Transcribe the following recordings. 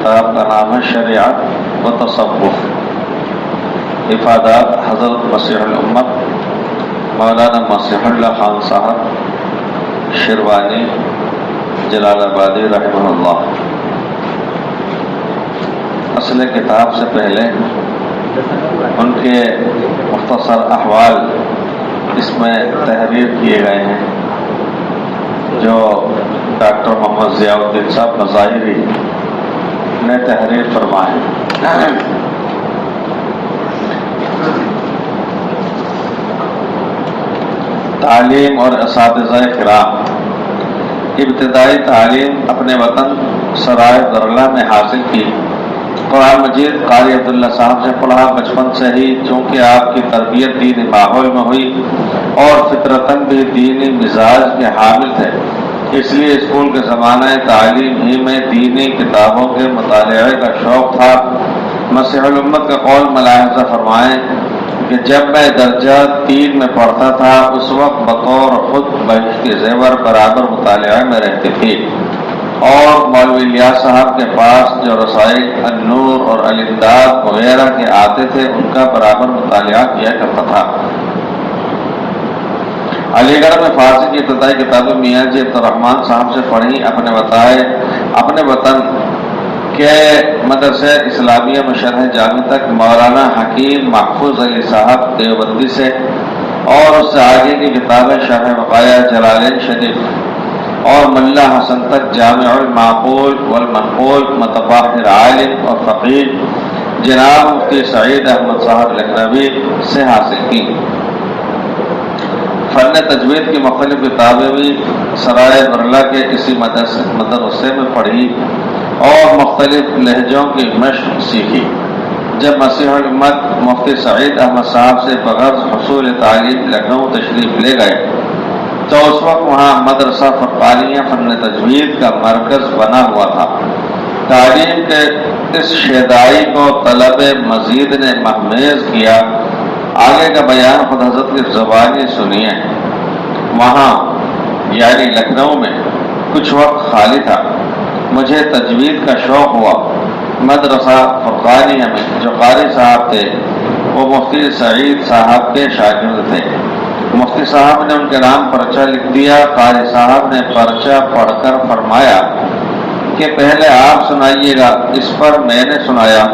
کتاب کا نام ہے شریعت و تصوف، افادات حضرت مسیح الامت مولانا مسیح اللہ خان صاحب شیروانی جلال آبادی رحمہ اللہ۔ اصل کتاب سے پہلے ان کے مختصر احوال اس میں تحریر کیے گئے ہیں جو ڈاکٹر محمد ضیاء الدین صاحب مظاہری نے تحریر فرمائے۔ تعلیم اور اساتذہ کرام۔ ابتدائی تعلیم اپنے وطن سرائے درلا میں حاصل کی۔ قرآن مجید قاری عبداللہ صاحب سے پڑھا۔ بچپن سے ہی چونکہ آپ کی تربیت دینی ماحول میں ہوئی اور فطرتاً بھی دینی مزاج کے حامل تھے، اس لیے اسکول کے زمانہ تعلیم ہی میں دینی کتابوں کے مطالعے کا شوق تھا۔ مسیح الامت کا قول ملاحظہ فرمائیں کہ جب میں درجہ 3 میں پڑھتا تھا اس وقت بطور خود بہشتی زیور برابر مطالعہ میں رہتی تھی، اور مولوی الیاس صاحب کے پاس جو رسائل النور اور الامداد وغیرہ کے آتے تھے ان کا برابر مطالعہ کیا کرتا تھا۔ علی گڑھ میں فارسی کی ابتدائی کتابیں میاں جی عبدالرحمان صاحب سے پڑھی۔ اپنے وطن کے مدرسہ اسلامیہ میں شرح جامع تک مولانا حکیم محفوظ علی صاحب دیوبندی سے، اور اس سے آگے کی کتابیں شرح وقایہ جلالین شریف اور ملا حسن تک جامع المعقول والمنقول متباحر عالم اور فقیر جناب مفتی سعید احمد صاحب لکھنوی سے حاصل کی۔ فن تجوید کی مختلف کتابیں بھی سرائے برلا کے اسی مدرسے میں پڑھی اور مختلف لہجوں کی مشق سیکھی۔ جب مسیح الامت مفتی سعید احمد صاحب سے بغیر حصول تعلیم لکھنؤ تشریف لے گئے تو اس وقت وہاں مدرسہ فرقانیہ فن تجوید کا مرکز بنا ہوا تھا۔ تعلیم کے اس شیدائی کو طلب مزید نے مہمیز کیا۔ آگے کا بیان خود حضرت کی زبانی سنیے۔ وہاں یعنی لکھنؤ میں کچھ وقت خالی تھا، مجھے تجوید کا شوق ہوا۔ مدرسہ فرقانیہ میں جو قاری صاحب تھے وہ مفتی سعید صاحب کے شاگرد تھے۔ مفتی صاحب نے ان کے نام پرچہ لکھ دیا۔ قاری صاحب نے پرچہ پڑھ کر فرمایا کہ پہلے آپ سنائیے گا۔ اس پر میں نے سنایا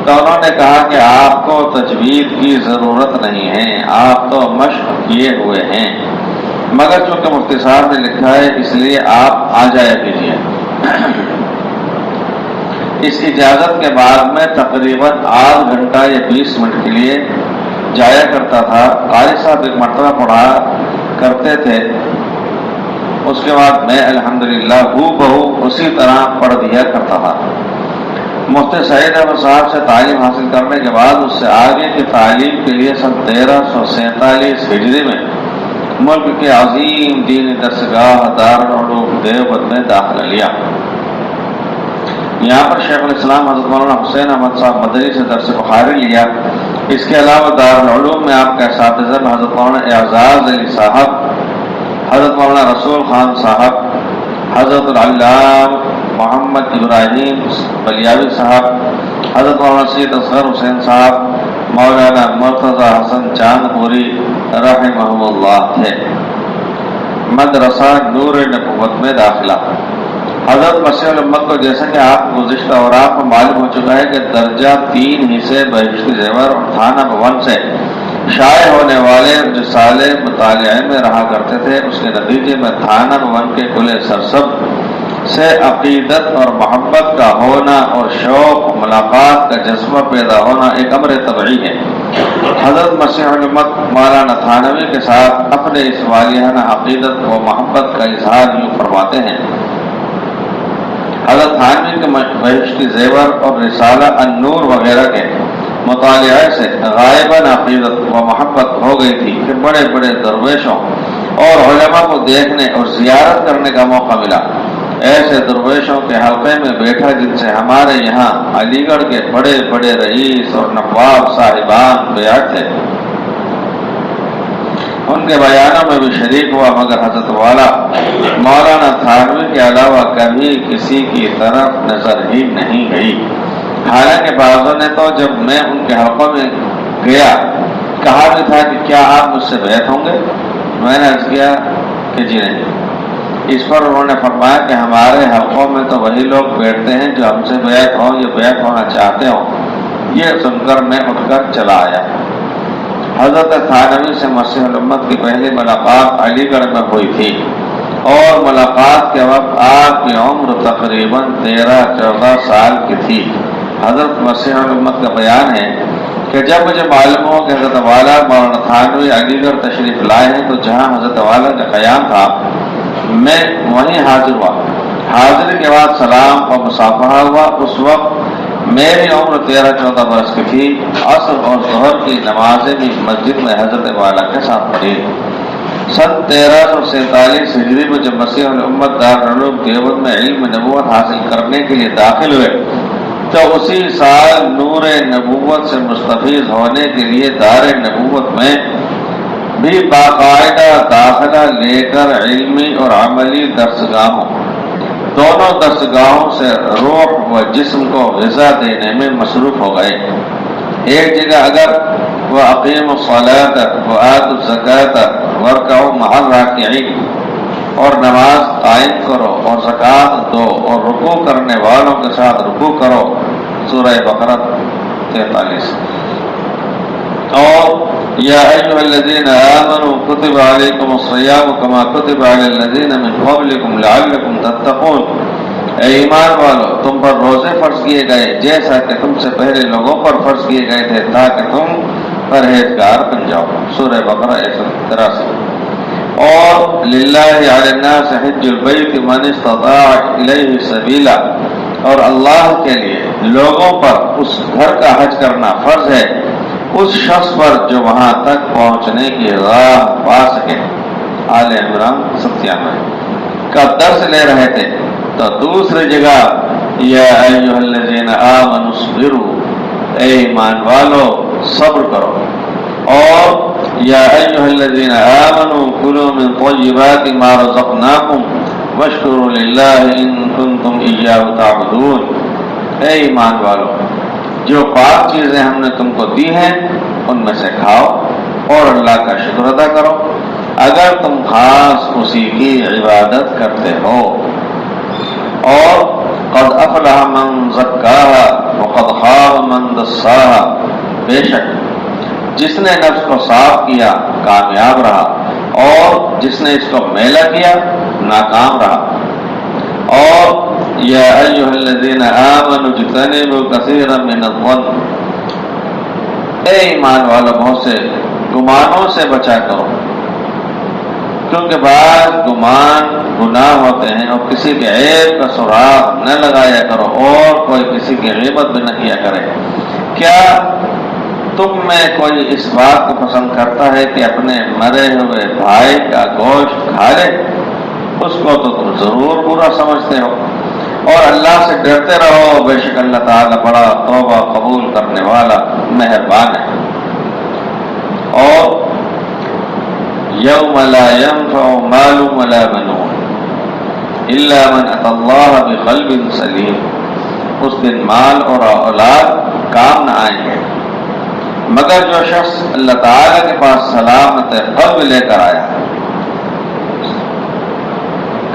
تو انہوں نے کہا کہ آپ کو تجوید کی ضرورت نہیں ہے، آپ تو مشق کیے ہوئے ہیں، مگر چونکہ مفتی صاحب نے لکھا ہے اس لیے آپ آ جایا کیجیے۔ اس اجازت کے بعد میں تقریباً آدھ گھنٹہ یا 20 منٹ کے لیے جایا کرتا تھا۔ قاری صاحب ایک مرتبہ پڑھا کرتے تھے، اس کے بعد میں الحمدللہ بہو اسی طرح پڑھ دیا کرتا تھا۔ مفتی سعید احمد صاحب سے تعلیم حاصل کرنے کے بعد اس سے آگے کی تعلیم کے لیے سن 1347 ہجری میں ملک کے عظیم دینی درسگاہ دارالعلوم دیوبند میں داخلہ لیا۔ یہاں پر شیخ الاسلام حضرت مولانا حسین احمد صاحب مدنی سے درس بخاری لیا۔ اس کے علاوہ دارالعلوم میں آپ کے اساتذہ میں حضرت مولانا اعزاز علی صاحب، حضرت مولانا رسول خان صاحب، حضرت العلام محمد ابراہیم بلیاوی صاحب، حضرت مولانا سید اصغر حسین صاحب، مولانا مرتضی حسن چاند پوری رحمہ اللہ تھے۔ مدرسہ نور نبوت میں داخلہ۔ حضرت مسیح الامت کو جیسا کہ آپ گزشتہ اوراق میں معلوم ہو چکا ہے کہ درجہ 3 ہی سے بہشتی زیور اور تھانہ بھون سے شائع ہونے والے رسالے مطالعے میں رہا کرتے تھے، اس کے نتیجے میں تھانہ بھون کے کھلے سرسب سے عقیدت اور محبت کا ہونا اور شوق ملاقات کا جذبہ پیدا ہونا ایک امر طبعی ہے۔ حضرت مسیح الامت مولانا تھانوی کے ساتھ اپنے اس والیانہ عقیدت و محبت کا اظہار یوں فرماتے ہیں۔ حضرت تھانوی کے بہشتی زیور اور رسالہ النور وغیرہ کے مطالعے سے غائباً عقیدت و محبت ہو گئی تھی کہ بڑے بڑے درویشوں اور علماء کو دیکھنے اور زیارت کرنے کا موقع ملا۔ ایسے درویشوں کے حلقے میں بیٹھا جن سے ہمارے یہاں علی گڑھ کے بڑے بڑے رئیس اور نواب صاحبان بیعت تھے، ان کے بیانوں میں بھی شریک ہوا، مگر حضرت والا مولانا تھانوی کے علاوہ کبھی کسی کی طرف نظر ہی نہیں گئی۔ حالانکہ بعضوں نے تو جب میں ان کے حلقوں میں گیا کہا بھی تھا کہ کیا آپ مجھ سے بیعت ہوں گے؟ میں نے عرض کیا کہ جی نہیں۔ اس پر انہوں نے فرمایا کہ ہمارے حلقوں میں تو وہی لوگ بیٹھتے ہیں جو ہم سے بیعت ہوں یا بیعت ہونا چاہتے ہوں۔ یہ سن کر میں اٹھ کر چلا آیا۔ حضرت تھانوی سے مسیح الامت کی پہلی ملاقات علی گڑھ میں ہوئی تھی اور ملاقات کے وقت آپ کی عمر تقریباً 13-14 سال کی تھی۔ حضرت مسیح الامت کا بیان ہے کہ جب مجھے معلوم ہو کہ حضرت والا مولانا تھانوی علی گڑھ تشریف لائے ہیں تو جہاں حضرت والا کا قیام تھا میں وہیں حاضر ہوا۔ حاضری کے بعد سلام اور مصافحہ ہوا۔ اس وقت میری عمر 13-14 برس کی تھی۔ عصر اور ظہر کی نمازیں بھی مسجد میں حضرت والا کے ساتھ پڑھی۔ سن 1347 ہجری میں جب مسیح الامت دارالعلوم دیوبند میں علم نبوت حاصل کرنے کے لیے داخل ہوئے تو اسی سال نور نبوت سے مستفیض ہونے کے لیے دار نبوت میں بھی باقاعدہ داخلہ لے کر علمی اور عملی درسگاہوں دونوں درسگاہوں سے روح و جسم کو غذا دینے میں مصروف ہو گئے۔ ایک جگہ اگر وہ اقیم الصلاۃ و آتوا الزکاۃ وارکعوا مع الراکعین اور نماز قائم کرو اور زکوٰۃ دو اور رکوع کرنے والوں کے ساتھ رکوع کرو، سورہ بقرہ 43۔ اور یا ایھا الذین آمنوا کتب علیکم الصیام کما کتب علی الذین من قبلکم لعلکم تتقون، اے ایمان والو تم پر روزے فرض کیے گئے جیسا کہ تم سے پہلے لوگوں پر فرض کیے گئے تھے تاکہ تم پرہیزگار بن جاؤ، سورہ بقرہ 183۔ اور للہ علی الناس حج البیت من استطاع الیہ سبیلا، اور اللہ کے لیے لوگوں پر اس گھر کا حج کرنا فرض ہے اس شخص پر جو وہاں تک پہنچنے کی راہ پا سکے۔ آل عمران 97 کا درس لے رہے تھے تو دوسری جگہ یا ایھا الذین آمنوا اصبروا، اے ایمان والو صبر کرو، اور یا ایھا الذین آمنوا کلوا من طیبات ما رزقناکم واشکروا للہ ان کنتم ایاہ تعبدون، اے ایمان والو جو پاک چیزیں ہم نے تم کو دی ہیں ان میں سے کھاؤ اور اللہ کا شکر ادا کرو اگر تم خاص اسی کی عبادت کرتے ہو۔ اور قد افلح من زکاہا وقد خاب من دساہا، بے شک جس نے نفس کو صاف کیا کامیاب رہا اور جس نے اس کو میلا کیا ناکام رہا۔ اور یا ایھا الذین آمنوا اجتنبوا کثیرا من الظن، اے ایمان والو بہت سے گمانوں سے بچا کرو، کیونکہ بعض گمان گناہ ہوتے ہیں، اور کسی کے عیب کا سراغ نہ لگایا کرو اور کوئی کسی کی غیبت بھی نہ کیا کرے۔ کیا تم میں کوئی اس بات کو پسند کرتا ہے کہ اپنے مرے ہوئے بھائی کا گوشت کھا لے؟ اس کو تو تم ضرور برا سمجھتے ہو، اور اللہ سے ڈرتے رہو، بے شک اللہ تعالیٰ بڑا توبہ قبول کرنے والا مہربان ہے۔ اور یوم لا ينفع مال ولا بنون الا من اتى اللہ بقلب سلیم، اس دن مال اور اولاد کام نہ آئیں گے مگر جو شخص اللہ تعالیٰ کے پاس سلامت قلب لے کر آیا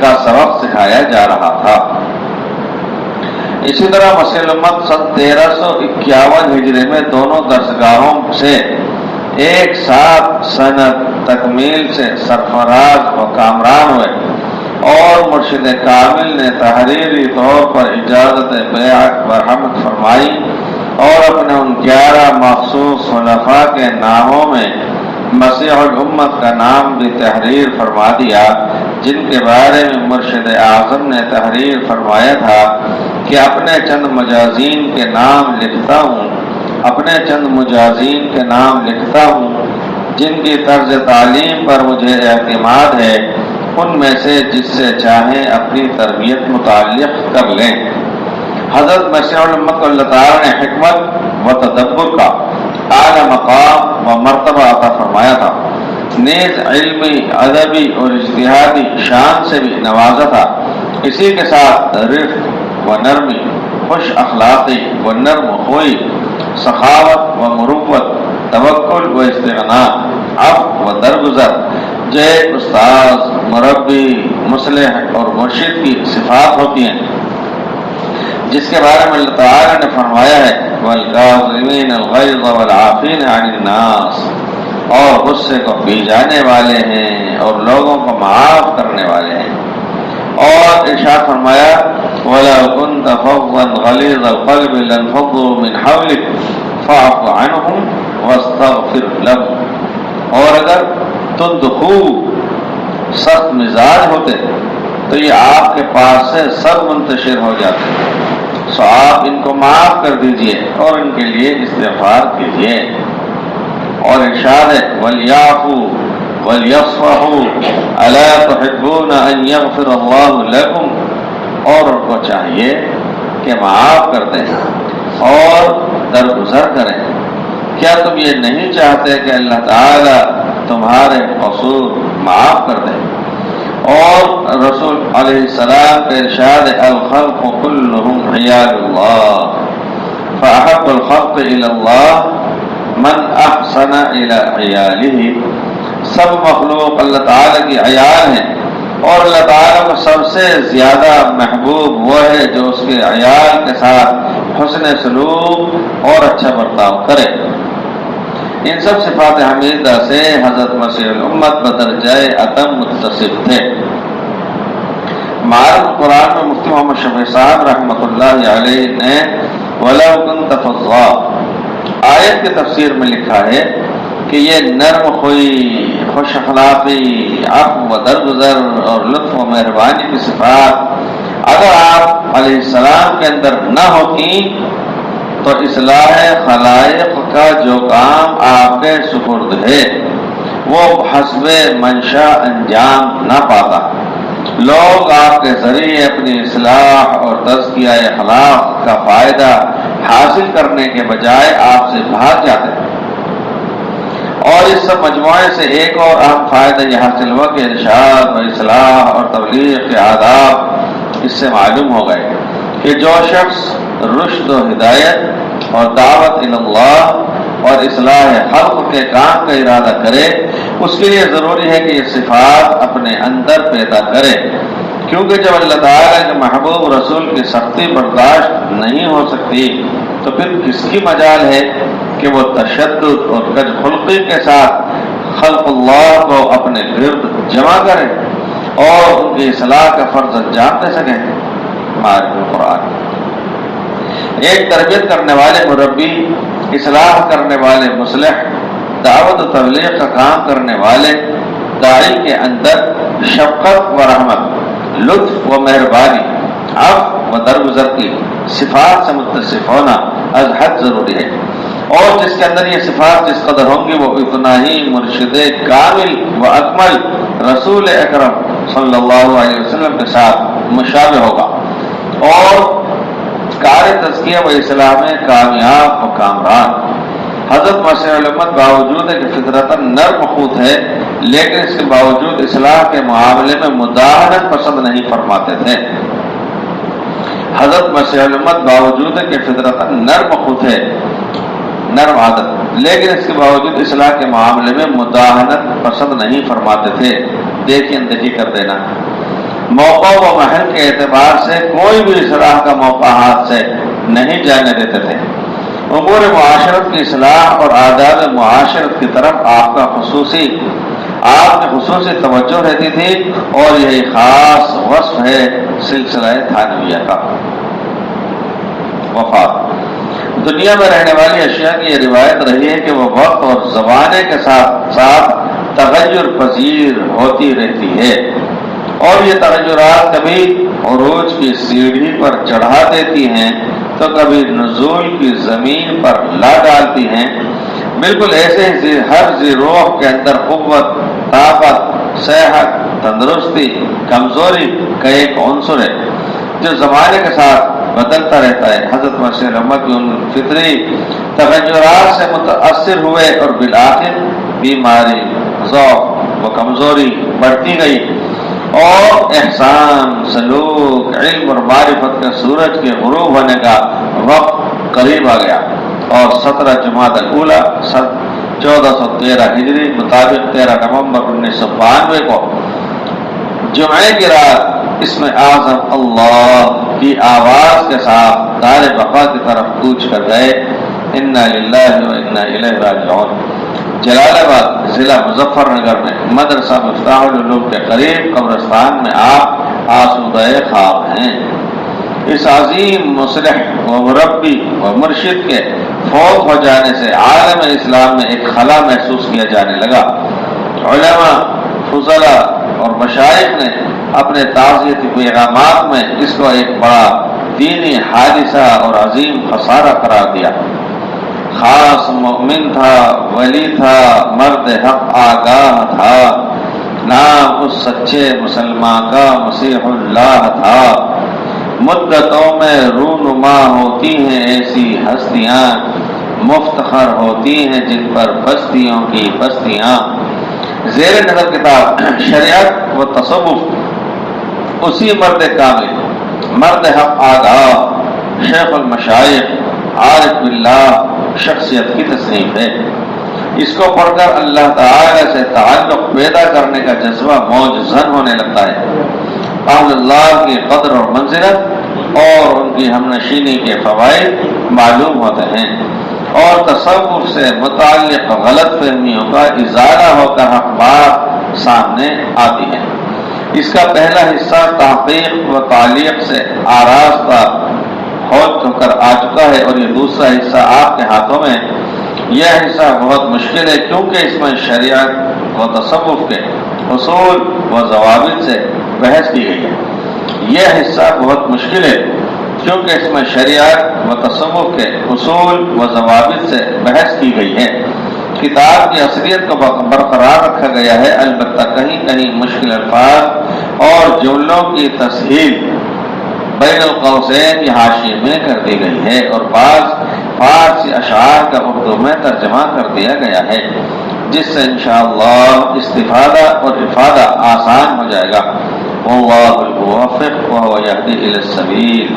کا سبق سکھایا جا رہا تھا۔ اسی طرح مسیح الامت سن 1351 ہجری میں دونوں درسگاہوں سے ایک ساتھ سند تکمیل سے سرفراز و کامران ہوئے، اور مرشد کامل نے تحریری طور پر اجازت بیعت برحمت فرمائی اور اپنے ان 11 مخصوص خلفاء کے ناموں میں مسیح الامت کا نام بھی تحریر فرما دیا، جن کے بارے میں مرشد اعظم نے تحریر فرمایا تھا کہ اپنے چند مجازین کے نام لکھتا ہوں، اپنے چند مجازین کے نام لکھتا ہوں جن کی طرز تعلیم پر مجھے اعتماد ہے، ان میں سے جس سے چاہیں اپنی تربیت متعلق کر لیں۔ حضرت مسیح الامت کو اللہ تعالیٰ نے حکمت و تدبر کا اعلیٰ مقام و مرتبہ عطا فرمایا تھا، نیز علمی، ادبی اور اجتہادی شان سے بھی نوازا تھا۔ اسی کے ساتھ رفق و نرمی، خوش اخلاقی و نرم خوئی، سخاوت و مروت، توکل و استغنا، عفو و درگزر، جو ایک استاذ، مربی، مصلح اور مرشد کی صفات ہوتی ہیں، جس کے بارے میں اللہ تعالیٰ نے فرمایا ہے وَالْكَاظِمِينَ الْغَيْظَ وَالْعَافِينَ عَنِ النَّاسِ، اور غصے کو پی جانے والے ہیں اور لوگوں کو معاف کرنے والے ہیں۔ اور ارشاد فرمایا وَلَوْ كُنْتَ فَظًّا غَلِيظَ الْقَلْبِ لَانفَضُّوا مِنْ حَوْلِكَ فَاعْفُ عَنْهُمْ وَاسْتَغْفِرْ لَهُمْ، اور اگر تند خو سخت مزاج ہوتے تو یہ آپ کے پاس سے سب منتشر ہو جاتے، سو آپ ان کو معاف کر دیجئے اور ان کے لیے استغفار کیجئے۔ اور ارشاد ہے وَلْيَعْفُوا وَلْيَصْفَحُوا أَلَا تُحِبُّونَ أَن يَغْفِرَ اللَّهُ لَكُمْ، اور ان کو چاہیے کہ معاف کر دیں اور درگزر کریں، کیا تم یہ نہیں چاہتے کہ اللہ تعالی تمہارے قصور معاف کر دیں؟ اور رسول علیہ السلام کا ارشاد الخلق كلهم عيال الله فأحب الخلق إلى الله من أحسن إلى عياله، سب مخلوق اللہ تعالیٰ کی عیال ہیں اور اللہ تعالیٰ کو سب سے زیادہ محبوب وہ ہے جو اس کے عیال کے ساتھ حسن سلوک اور اچھا برتاؤ کرے۔ ان سب صفات حمیدہ سے حضرت مسیح الامت بدرجہ اتم متصف تھے۔ معارف قرآن میں مفتی محمد شفیع صاحب رحمۃ اللہ علیہ نے وَلَوْ كُنْتَ فَظًّا آیت کی تفسیر میں لکھا ہے کہ یہ نرم خوئی، خوش اخلاقی، عفو و درگزر اور لطف و مہربانی کی صفات اگر آپ علیہ السلام کے اندر نہ ہوتی تو اصلاح خلائق کا جو کام آپ کے سپرد ہے وہ حسب منشا انجام نہ پاتا، لوگ آپ کے ذریعے اپنی اصلاح اور تزکیہ اخلاق کا فائدہ حاصل کرنے کے بجائے آپ سے بھاگ جاتے۔ اور اس سب مجموعے سے ایک اور اہم فائدہ یہ حاصل ہوا کہ ارشاد و اصلاح اور تبلیغ کے آداب اس سے معلوم ہو گئے کہ جو شخص رشد و ہدایت اور دعوت اللہ اور اصلاح خلق کے کام کا ارادہ کرے اس کے لیے ضروری ہے کہ یہ صفات اپنے اندر پیدا کرے، کیونکہ جب اللہ تعالیٰ کے محبوب رسول کی سختی برداشت نہیں ہو سکتی تو پھر کس کی مجال ہے کہ وہ تشدد اور کج خلقی کے ساتھ خلق اللہ کو اپنے گرد جمع کرے اور ان کی اصلاح کا فرض انجام دے سکیں۔ معارف قرآن ایک تربیت کرنے والے مربی، اصلاح کرنے والے مصلح، دعوت و تبلیغ کا کام کرنے والے داعی کے اندر شفقت و رحمت، لطف و مہربانی، عفو و درگزر کی صفات سے متصف ہونا از حد ضروری ہے، اور جس کے اندر یہ صفات جس قدر ہوں گی وہ اتنا ہی مرشد کامل و اکمل رسول اکرم صلی اللہ علیہ وسلم کے ساتھ مشابہ ہوگا اور کار تزکیہ و اصلاح میں کامیاب و کامران۔ حضرت مسیح الامت باوجود کہ فطرتاً نرم خود ہے لیکن اس کے باوجود اصلاح کے معاملے میں مداہنت پسند نہیں فرماتے تھے۔ حضرت مسیح الامت باوجود کہ فطرتاً نرم خود ہے، نرم عادت، لیکن اس کے باوجود اصلاح کے معاملے میں مداہنت پسند نہیں فرماتے تھے، دیکھی اندیکھی کر دینا۔ موقع و محل کے اعتبار سے کوئی بھی اصلاح کا موقع ہاتھ سے نہیں جانے دیتے تھے۔ امور معاشرت کی اصلاح اور آداب معاشرت کی طرف آپ کی خصوصی توجہ رہتی تھی اور یہی خاص وصف ہے سلسلہ تھانویہ کا۔ وفات دنیا میں رہنے والی اشیاء کی یہ روایت رہی ہے کہ وہ وقت اور زمانے کے ساتھ ساتھ تغیر پذیر ہوتی رہتی ہے اور یہ تغیرات کبھی عروج کی سیڑھی پر چڑھا دیتی ہیں تو کبھی نزول کی زمین پر لا ڈالتی ہیں۔ بالکل ایسے ہی ہر ذی روح کے اندر قوت، طاقت، صحت، تندرستی، کمزوری کا ایک عنصر ہے جو زمانے کے ساتھ بدلتا رہتا ہے۔ حضرت مسیح الامت ان فطری تغیرات سے متاثر ہوئے اور بالآخر بیماری، ضعف و کمزوری بڑھتی گئی اور احسان، سلوک، معرفت کے سورج کے غروب ہونے کا وقت قریب آ گیا اور 17 جمادی الاولیٰ 1413 ہجری مطابق 13 نومبر 1992 کو جمعے کی رات اسم اعظم اللہ کی آواز کے ساتھ دار بقا کی طرف کوچ کر گئے۔ انا للہ و انا الیہ راجعون۔ جلال آباد ضلع مظفر نگر میں مدرسہ مفتاح العلوم کے قریب قبرستان میں آپ آسودہ خواب ہیں۔ اس عظیم مصلح و مربی و مرشد کے فوت ہو جانے سے عالم اسلام میں ایک خلا محسوس کیا جانے لگا۔ علماء، فضلاء اور مشائخ نے اپنے تعزیتی پیغامات میں اس کو ایک بڑا دینی حادثہ اور عظیم خسارہ قرار دیا۔ خاص مومن تھا، ولی تھا، مرد حق آگاہ تھا، نام اس سچے مسلمان کا مسیح اللہ تھا۔ مدتوں میں رونما ہوتی ہیں ایسی ہستیاں، مفتخر ہوتی ہیں جن پر بستیوں کی بستیاں۔ زیر نظر کتاب شریعت و تصوف اسی مرد کامل، مرد حق آگاہ، شیخ المشائخ، عارف باللہ شخصیت کی تصنیف ہے۔ اس کو پڑھ کر اللہ تعالی سے تعلق پیدا کرنے کا جذبہ موج زن ہونے لگتا ہے۔ اہل اللہ کی قدر اور منزلت اور ان کی ہم نشینی کے فوائد معلوم ہوتے ہیں، اور تصوف سے متعلق غلط فہمیوں کا ازالہ ہو کر حق بات سامنے آتی ہے۔ اس کا پہلا حصہ تحقیق و تعلیق سے آراستہ ہو کر آ چکا ہے، اور یہ دوسرا حصہ آپ کے ہاتھوں میں۔ یہ حصہ بہت مشکل ہے کیونکہ اس میں شریعت و تصوف کے اصول و ضوابط سے بحث کی گئی ہے۔ یہ حصہ بہت مشکل ہے کیونکہ اس میں شریعت و تصوف کے اصول و ضوابط سے بحث کی گئی ہے۔ کتاب کی اصلیت کو برقرار رکھا گیا ہے، البتہ کہیں کہیں مشکل الفاظ اور جملوں کی تسہیل بین القوسین کی حاشیے میں کر دی گئی ہے، اور بعض فارسی اشعار کا اردو میں ترجمہ کر دیا گیا ہے، جس سے انشاءاللہ استفادہ اور افادہ آسان ہو جائے گا۔ واللہ الموفق وهو يهدي إلى السبيل۔